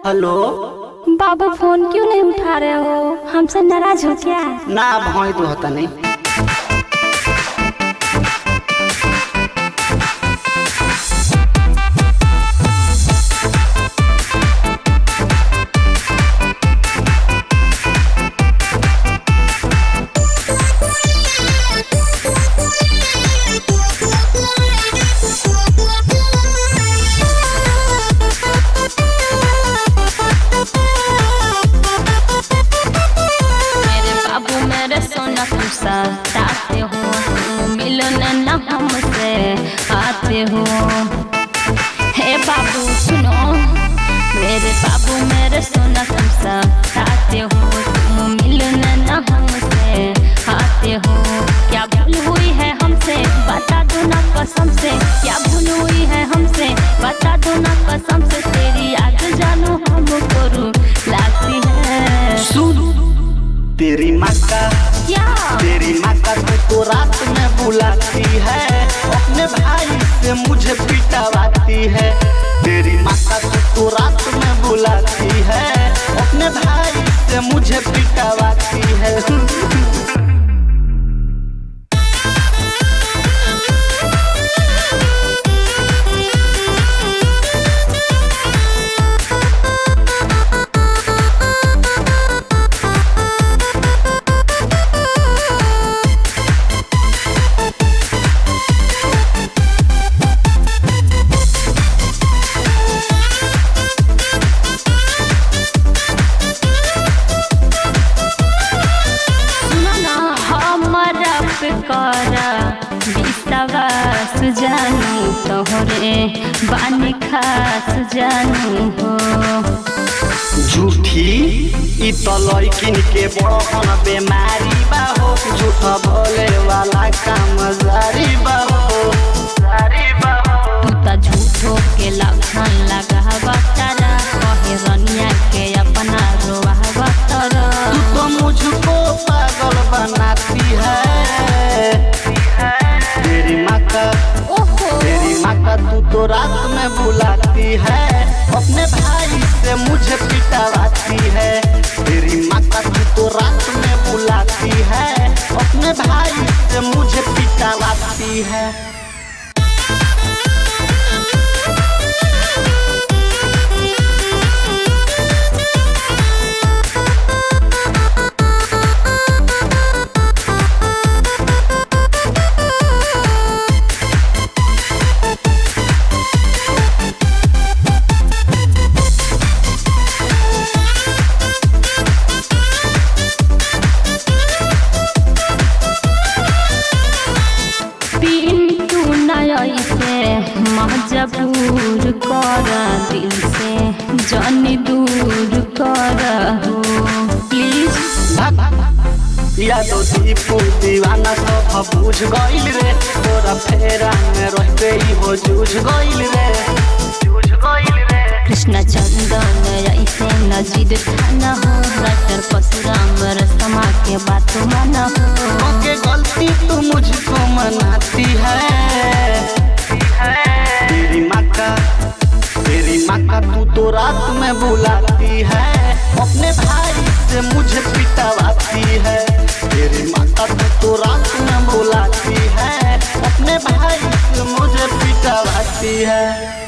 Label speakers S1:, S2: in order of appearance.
S1: Hello.
S2: बाबू phone क्यों नहीं उठा रहे हो? हमसे नाराज हो क्या?
S1: ना भौई तो होता नहीं।
S2: सताते हो, मिलने न हमसे आते हो। हे बाबू सुनो, मेरे बाबू मेरे सोना तुम सताते हो, तुम मिलने न हमसे आते हो। क्या भूल हुई है हमसे बता दो ना कसम से, क्या भूल हुई है हमसे बता दो ना कसम से। तेरी याद जानू हमको रू लगती है।
S1: सुन तेरी माँ का
S2: क्या?
S1: तेरी माँ का तो रात में बुलाती है, अपने भाई से मुझे पिटवाती है। तेरी माँ का तो रात में बुलाती है, अपने भाई से मुझे पिटवाती है।
S2: विश्वास जानू तोहरे बानी खास जानू हो।
S1: झूठी ई तो लइकिन के बड़हन बेमारी बा हो, झूठ बोले वाला काम जारी बा हो।
S2: तू तो झूठो के लक्षण लगावा तारा, कहे रनिया के अपना रोवा तारा।
S1: तू तो मुझको पागल बनाती है। तेरी माँ का तू तो रात में बुलाती है, अपने भाई से मुझे पिटवाती है। तेरी माँ का तू तो रात में बुलाती है, अपने भाई से मुझे पिटवाती है।
S2: मजबूर कर दिल से जानी दूर कर हो प्लीज।
S1: या तो दीपू दीवाना सब बुझ गइल रे, तोरा फेरा में रहते ही हो जूझ गइल रे।
S2: कृष्ण चंदन ऐसे न जिद खाना हो, राइटर परशुराम रसमा के बात माना हो।
S1: के गलती तू मुझको मनाती है। तेरी माँ का तू तो रात में बुलाती है, अपने भाई से मुझे पिटवाती है। तेरी माँ का तू तो रात में बुलाती है, अपने भाई से मुझे पिटवाती है।